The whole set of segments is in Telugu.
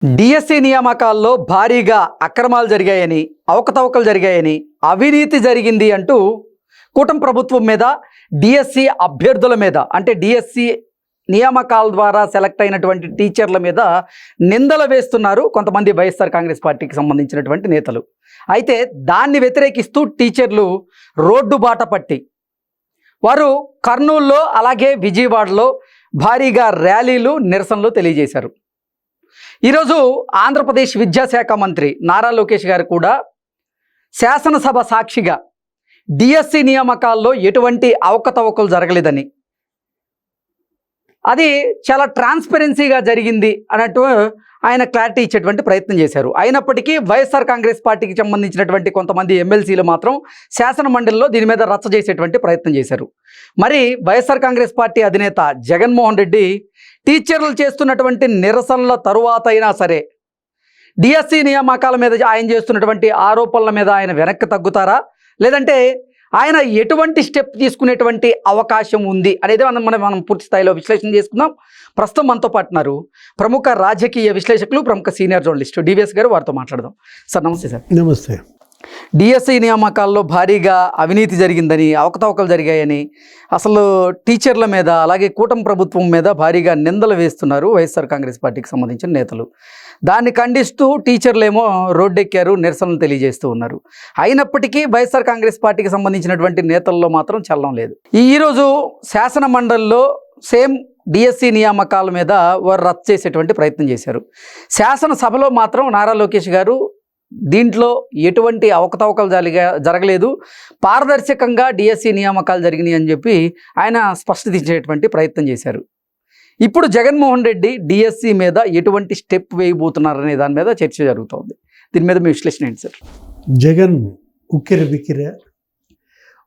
డిఎస్సి నియామకాల్లో భారీగా అక్రమాలు జరిగాయని, అవకతవకలు జరిగాయని, అవినీతి జరిగింది అంటూ కూటమి ప్రభుత్వం మీద, డిఎస్సి అభ్యర్థుల మీద, అంటే డిఎస్సి నియామకాల ద్వారా సెలెక్ట్ అయినటువంటి టీచర్ల మీద నిందలు వేస్తున్నారు కొంతమంది వైఎస్ఆర్ కాంగ్రెస్ పార్టీకి సంబంధించినటువంటి నేతలు. అయితే దాన్ని వ్యతిరేకిస్తూ టీచర్లు రోడ్డు బాట పట్టి వారు కర్నూలులో అలాగే విజయవాడలో భారీగా ర్యాలీలు, నిరసనలు తెలియజేశారు. ఈరోజు ఆంధ్రప్రదేశ్ విద్యాశాఖ మంత్రి నారా లోకేష్ గారు కూడా శాసనసభ సాక్షిగా డిఎస్సి నియామకాల్లో ఎటువంటి అవకతవకలు జరగలేదని, అది చాలా ట్రాన్స్పరెన్సీగా జరిగింది అన్నట్టు ఆయన క్లారిటీ ఇచ్చేటువంటి ప్రయత్నం చేశారు. అయినప్పటికీ వైఎస్ఆర్ కాంగ్రెస్ పార్టీకి సంబంధించినటువంటి కొంతమంది ఎమ్మెల్సీలు మాత్రం శాసన మండలిలో దీని మీద రచ్చ చేసేటువంటి ప్రయత్నం చేశారు. మరి వైఎస్ఆర్ కాంగ్రెస్ పార్టీ అధినేత జగన్మోహన్ రెడ్డి టీచర్లు చేస్తున్నటువంటి నిరసనల తరువాత అయినా సరే డిఎస్సి నియామకాల మీద ఆయన చేస్తున్నటువంటి ఆరోపణల మీద ఆయన వెనక్కి తగ్గుతారా, లేదంటే ఆయన ఎటువంటి స్టెప్ తీసుకునేటువంటి అవకాశం ఉంది అనేది మనం పూర్తి స్థాయిలో విశ్లేషణ చేసుకుందాం. ప్రస్తుతం మనతో పాటున్నారు ప్రముఖ రాజకీయ విశ్లేషకులు, ప్రముఖ సీనియర్ జర్నలిస్టు డివిఎస్ గారు. వారితో మాట్లాడదాం. సార్ నమస్తే. సార్ నమస్తే. డిఎస్సి నియామకాల్లో భారీగా అవినీతి జరిగిందని, అవకతవకలు జరిగాయని, అసలు టీచర్ల మీద అలాగే కూటమి ప్రభుత్వం మీద భారీగా నిందలు వేస్తున్నారు వైఎస్ఆర్ కాంగ్రెస్ పార్టీకి సంబంధించిన నేతలు. దాన్ని ఖండిస్తూ టీచర్లేమో రోడ్డెక్కారు, నిరసనలు తెలియజేస్తూ ఉన్నారు. అయినప్పటికీ వైఎస్ఆర్ కాంగ్రెస్ పార్టీకి సంబంధించినటువంటి నేతల్లో మాత్రం చలనం లేదు. ఈరోజు శాసన మండలిలో సేమ్ డిఎస్సి నియామకాల మీద వారు రద్దు చేసేటువంటి ప్రయత్నం చేశారు. శాసనసభలో మాత్రం నారా లోకేష్ గారు దీంట్లో ఎటువంటి అవకతవకలు జరగలేదు, పారదర్శకంగా డిఎస్సి నియామకాలు జరిగినాయి అని చెప్పి ఆయన స్పష్టత ఇచ్చేటువంటి ప్రయత్నం చేశారు. ఇప్పుడు జగన్మోహన్ రెడ్డి డిఎస్సి మీద ఎటువంటి స్టెప్ వేయబోతున్నారనే దాని మీద చర్చ జరుగుతోంది. దీని మీద మీ విశ్లేషణ ఏంటి సార్? జగన్ ఉక్కిరి బిక్కిర.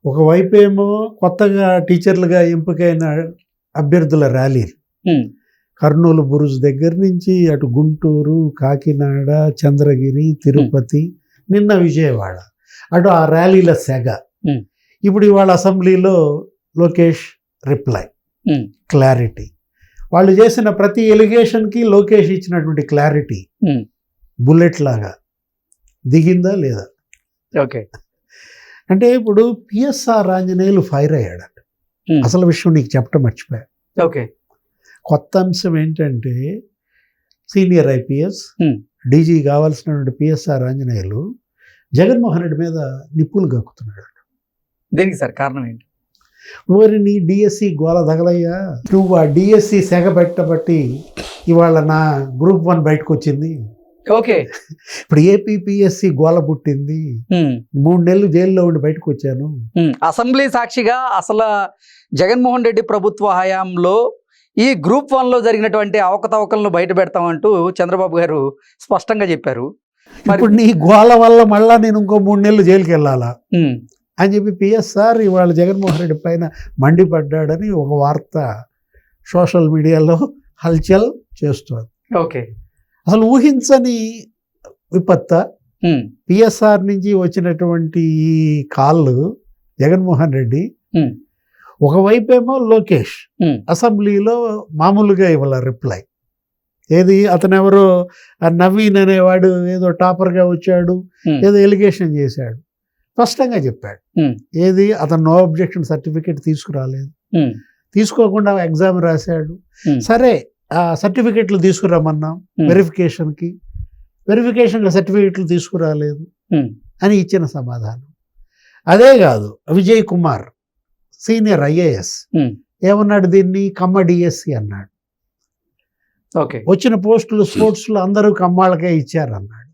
ఒకవైపు ఏమో కొత్తగా టీచర్లుగా ఎంపికైన అభ్యర్థుల ర్యాలీలు, కర్నూలు బురుజ్ దగ్గర నుంచి అటు గుంటూరు, కాకినాడ, చంద్రగిరి, తిరుపతి, నిన్న విజయవాడ, అటు ఆ ర్యాలీల సెగ. ఇప్పుడు ఇవాళ అసెంబ్లీలో లోకేష్ రిప్లై, క్లారిటీ. వాళ్ళు చేసిన ప్రతి ఎలిగేషన్కి లోకేష్ ఇచ్చినటువంటి క్లారిటీ బుల్లెట్ లాగా దిగిందా లేదా? ఓకే. అంటే ఇప్పుడు పిఎస్ఆర్ ఆంజనేయులు ఫైర్ అయ్యాడు. అసలు విషయం నీకు చెప్పడం మర్చిపోయా. ఓకే. కొత్త అంశం ఏంటంటే సీనియర్ ఐపీఎస్ డీజీ కావాల్సినటువంటి పిఎస్ఆర్ ఆంజనేయులు జగన్మోహన్ రెడ్డి మీద నిప్పులు గక్కుతున్నాడు. దేనికి సార్? కారణం ఏంటి? మరి నీ డిఎస్సి గోల తగలయ్యా, నువ్వు ఆ డిఎస్సి సెగ పెట్టబట్టి ఇవాళ నా గ్రూప్ 1 బయటకు వచ్చింది. ఓకే. ఇప్పుడు ఏపీపీఎస్సి గోల పుట్టింది. 3 నెలలు జైల్లో ఉండి బయటకు వచ్చాను. అసెంబ్లీ సాక్షిగా అసలు జగన్మోహన్ రెడ్డి ప్రభుత్వ హయాంలో ఈ గ్రూప్ 1లో జరిగినటువంటి అవకతవకలను బయట పెడతామంటూ చంద్రబాబు గారు స్పష్టంగా చెప్పారు. ఇప్పుడు నీ గోల వల్ల మళ్ళా నేను ఇంకో 3 నెలలు జైలుకి వెళ్ళాలా అని చెప్పి పిఎస్ఆర్ ఇవాళ జగన్మోహన్ రెడ్డి పైన మండిపడ్డాడని ఒక వార్త సోషల్ మీడియాలో హల్చల్ చేస్తోంది. ఓకే. అసలు ఊహించని విపత్త. పిఎస్ఆర్ నుంచి వచ్చినటువంటి ఈ కాళ్ళు జగన్మోహన్ రెడ్డి, ఒకవైపేమో లోకేష్ అసెంబ్లీలో మామూలుగా ఇవాళ రిప్లై. ఏది, అతను ఎవరో నవీన్ అనేవాడు ఏదో టాపర్గా వచ్చాడు, ఏదో ఎలిగేషన్ చేశాడు, స్పష్టంగా చెప్పాడు. ఏది, అతను నో అబ్జెక్షన్ సర్టిఫికేట్ తీసుకురాలేదు, తీసుకోకుండా ఎగ్జామ్ రాశాడు. సరే, ఆ సర్టిఫికెట్లు తీసుకురామన్నాం వెరిఫికేషన్కి, సర్టిఫికెట్లు తీసుకురాలేదు అని ఇచ్చిన సమాధానం. అదే కాదు, విజయ్ కుమార్ సీనియర్ ఐఏఎస్ ఏమన్నాడు, దీన్ని కమ్మ డిఎస్సి అన్నాడు. ఓకే. వచ్చిన పోస్టులు స్పోర్ట్స్లో అందరూ కమ్మాళ్ళకే ఇచ్చారు అన్నాడు.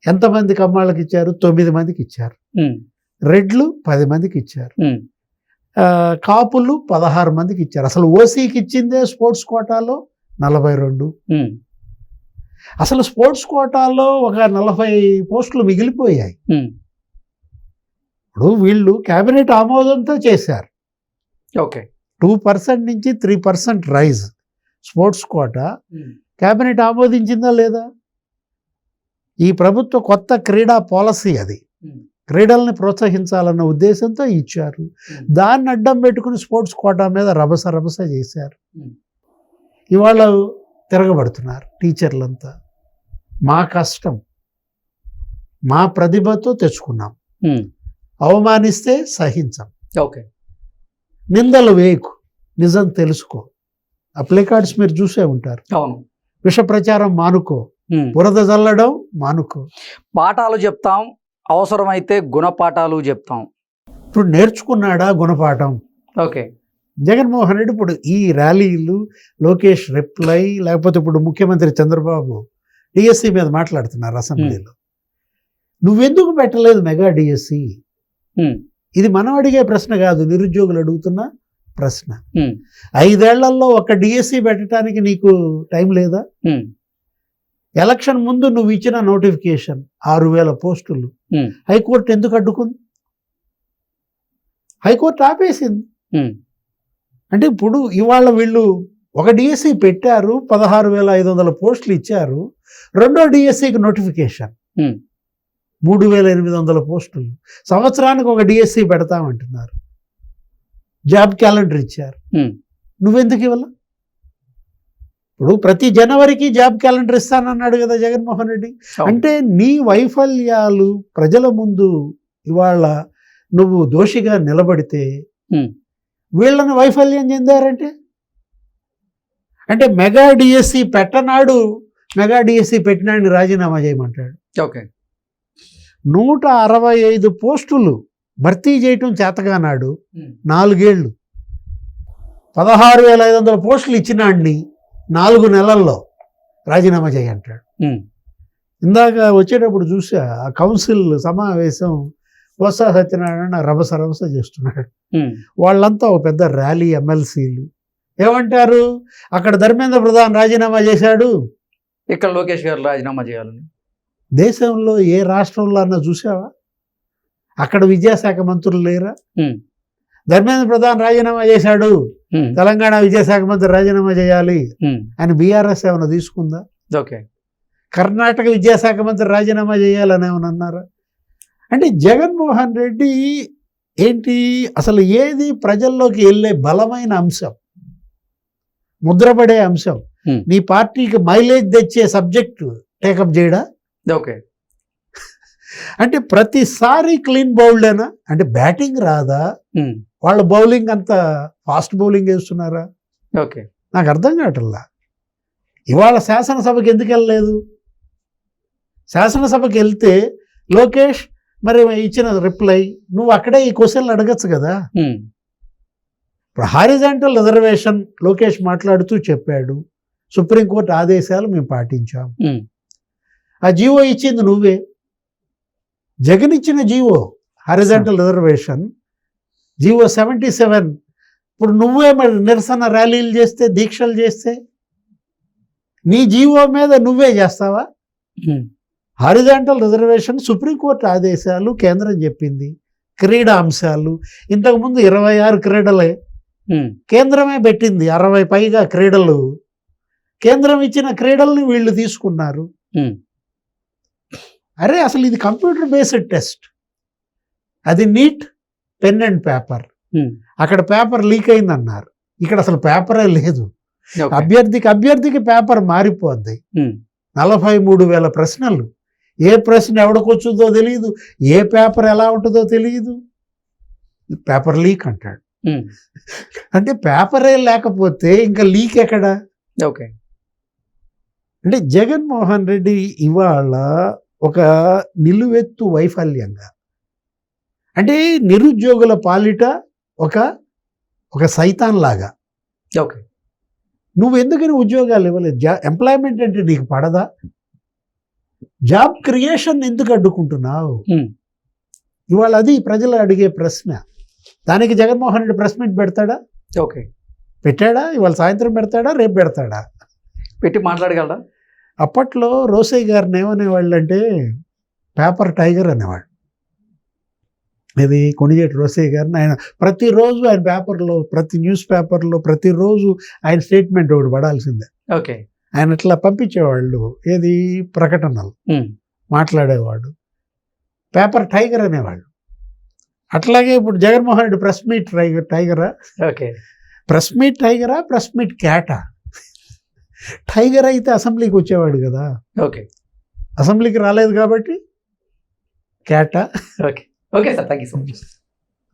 ఎంతమంది కమ్మాళ్ళకి ఇచ్చారు? 9 మందికి ఇచ్చారు. రెడ్లు 10 మందికి ఇచ్చారు. కాపులు 16 మందికి ఇచ్చారు. అసలు ఓసీకి ఇచ్చిందే స్పోర్ట్స్ కోటాలో 42. అసలు స్పోర్ట్స్ కోటాలో ఒక 40 పోస్టులు మిగిలిపోయాయి. ఇప్పుడు వీళ్ళు కేబినెట్ ఆమోదంతో చేశారు. ఓకే. 2% నుంచి 3% రైజ్ స్పోర్ట్స్ కోటా కేబినెట్ ఆమోదించిందా లేదా? ఈ ప్రభుత్వ కొత్త క్రీడా పాలసీ అది. క్రీడల్ని ప్రోత్సహించాలన్న ఉద్దేశంతో ఇచ్చారు. దాన్ని అడ్డం పెట్టుకుని స్పోర్ట్స్ కోటా మీద రభస చేశారు. ఇవాళ తిరగబడుతున్నారు టీచర్లంతా. మా కష్టం మా ప్రతిభతో తెచ్చుకున్నాం, అవమానిస్తే సహించం, ఓకే, నిందలు వేయకు, నిజం తెలుసుకో. ఆ ప్లే కార్డ్స్ మీరు చూసే ఉంటారు. అవును. విష ప్రచారం మానుకో, బురద జల్లడం మానుకో. పాఠాలు చెప్తాం, అవసరమైతే గుణపాఠాలు చెప్తాం. ఇప్పుడు నేర్చుకున్నాడా గుణపాఠం? ఓకే. జగన్మోహన్ రెడ్డి ఇప్పుడు ఈ ర్యాలీలు, లోకేష్ రిప్లై, లేకపోతే ఇప్పుడు ముఖ్యమంత్రి చంద్రబాబు డిఎస్సి మీద మాట్లాడుతున్నారు అసెంబ్లీలో. నువ్వెందుకు పెట్టలేదు మెగా డిఎస్సి? ఇది మనం అడిగే ప్రశ్న కాదు, నిరుద్యోగులు అడుగుతున్న ప్రశ్న. 5 ఏళ్లలో ఒక డిఎస్సి పెట్టడానికి నీకు టైం లేదా? ఎలక్షన్ ముందు నువ్వు ఇచ్చిన నోటిఫికేషన్ 6,000 పోస్టులు హైకోర్టు ఎందుకు అడ్డుకుంది? హైకోర్టు ఆపేసింది. అంటే ఇప్పుడు ఇవాళ వీళ్ళు ఒక డిఎస్సి పెట్టారు, 16,500 పోస్టులు ఇచ్చారు. రెండో డిఎస్సికి నోటిఫికేషన్ 3,800 పోస్టులు. సంవత్సరానికి ఒక డిఎస్సి పెడతామంటున్నారు. జాబ్ క్యాలెండర్ ఇచ్చారు. నువ్వెందుకు ఇవ్వాల? ఇప్పుడు ప్రతి జనవరికి జాబ్ క్యాలెండర్ ఇస్తానన్నాడు కదా జగన్మోహన్ రెడ్డి. అంటే నీ వైఫల్యాలు ప్రజల ముందు ఇవాళ నువ్వు దోషిగా నిలబడితే వీళ్ళని వైఫల్యం చెందారంటే, అంటే మెగా డిఎస్సి పెట్టనాడు, మెగా డిఎస్సి పెట్టినాడిని రాజీనామా చేయమంటాడు. ఓకే. 165 పోస్టులు భర్తీ చేయటం చేతగానాడు 4 ఏళ్ళు. 16,500 పోస్టులు ఇచ్చినాడిని 4 నెలల్లో రాజీనామా చేయంటాడు. ఇందాక వచ్చేటప్పుడు చూసా ఆ కౌన్సిల్ సమావేశం, బొత్స సత్యనారాయణ రభస చేస్తున్నాడు. వాళ్ళంతా ఒక పెద్ద ర్యాలీ, ఎమ్మెల్సీలు ఏమంటారు, అక్కడ ధర్మేంద్ర ప్రధాన్ రాజీనామా చేశాడు, ఇక్కడ లోకేష్ గారు రాజీనామా చేయాలని. దేశంలో ఏ రాష్ట్రంలో అన్నా చూసావా? అక్కడ విద్యాశాఖ మంత్రులు లేరా? ధర్మేంద్ర ప్రధాన్ రాజీనామా చేశాడు, తెలంగాణ విద్యాశాఖ మంత్రి రాజీనామా చేయాలి అని బీఆర్ఎస్ ఏమైనా తీసుకుందా? ఓకే. కర్ణాటక విద్యాశాఖ మంత్రి రాజీనామా చేయాలని ఏమైనా అన్నారా? అంటే జగన్మోహన్ రెడ్డి ఏంటి అసలు ఏది ప్రజల్లోకి వెళ్ళే బలమైన అంశం, ముద్రపడే అంశం, నీ పార్టీకి మైలేజ్ తెచ్చే సబ్జెక్టు టేకప్ చేయడా? ఓకే. అంటే ప్రతిసారి క్లీన్ బౌల్డేనా? అంటే బ్యాటింగ్ రాదా? వాళ్ళ బౌలింగ్ అంత ఫాస్ట్ బౌలింగ్ వేస్తున్నారా? ఓకే. నాకు అర్థం కావట్లా. ఇవాళ శాసనసభకి ఎందుకు వెళ్ళలేదు? శాసనసభకి వెళ్తే లోకేష్ మరి ఇచ్చిన రిప్లై, నువ్వు అక్కడే ఈ క్వశ్చన్లు అడగచ్చు కదా. ఇప్పుడు హారిజాంటల్ రిజర్వేషన్ లోకేష్ మాట్లాడుతూ చెప్పాడు, సుప్రీంకోర్టు ఆదేశాలు మేము పాటించాం. ఆ జీవో ఇచ్చింది నువ్వే, జగన్ ఇచ్చిన జీవో హారిజాంటల్ రిజర్వేషన్ జీవో 77. ఇప్పుడు నువ్వే మరి నిరసన ర్యాలీలు చేస్తే, దీక్షలు చేస్తే నీ జీవో మీద నువ్వే చేస్తావా? హారిజాంటల్ రిజర్వేషన్ సుప్రీంకోర్టు ఆదేశాలు, కేంద్రం చెప్పింది. క్రీడా అంశాలు ఇంతకుముందు 26 క్రీడలే కేంద్రమే పెట్టింది, 60 పైగా క్రీడలు కేంద్రం ఇచ్చిన క్రీడల్ని వీళ్ళు తీసుకున్నారు. అరే అసలు ఇది కంప్యూటర్ బేస్డ్ టెస్ట్, అది నీట్ పెన్ అండ్ పేపర్. అక్కడ పేపర్ లీక్ అయిందన్నారు, ఇక్కడ అసలు పేపరే లేదు. అభ్యర్థికి పేపర్ మారిపోద్ది. 43,000 ప్రశ్నలు, ఏ ప్రశ్న ఎవడికొచ్చుందో తెలియదు, ఏ పేపర్ ఎలా ఉంటుందో తెలియదు, పేపర్ లీక్ అంటాడు. అంటే పేపరే లేకపోతే ఇంకా లీక్ ఎక్కడా? ఓకే. అంటే జగన్మోహన్ రెడ్డి ఇవాళ ఒక నిలువెత్తు వైఫల్యంగా, అంటే నిరుద్యోగుల పాలిట ఒక సైతాన్ లాగా. ఓకే. నువ్వు ఎందుకని ఉద్యోగాలు ఇవ్వలేదు? ఎంప్లాయ్మెంట్ అంటే నీకు పడదా? జాబ్ క్రియేషన్ ఎందుకు అడ్డుకుంటున్నావు? ఇవాళ అది ప్రజలు అడిగే ప్రశ్న. దానికి జగన్మోహన్ రెడ్డి ప్రెస్ మీట్ పెడతాడా? ఓకే. పెట్టాడా? ఇవాళ సాయంత్రం పెడతాడా, రేపు పెడతాడా? పెట్టి మాట్లాడగలరా? అప్పట్లో రోసయ్య గారిని ఏమనేవాళ్ళు అంటే పేపర్ టైగర్ అనేవాడు. ఇది కొణిజేటి రోసయ్య గారిని. ఆయన ప్రతిరోజు ఆయన పేపర్లో, ప్రతి న్యూస్ పేపర్లో ప్రతిరోజు ఆయన స్టేట్మెంట్ ఒకటి పడాల్సిందే. ఓకే. ఆయన ఇట్లా పంపించేవాళ్ళు, ఏది ప్రకటనలు మాట్లాడేవాడు, పేపర్ టైగర్ అనేవాళ్ళు. అట్లాగే ఇప్పుడు జగన్మోహన్ రెడ్డి ప్రెస్ మీట్ టైగరా? ఓకే. ప్రెస్ మీట్ టైగరా, ప్రెస్ మీట్ క్యాటా? టైగర్ అయితే అసెంబ్లీకి వచ్చేవాడు కదా, ఓకే అసెంబ్లీకి రాలేదు కాబట్టి కేటా. Okay okay sir, thank you so much.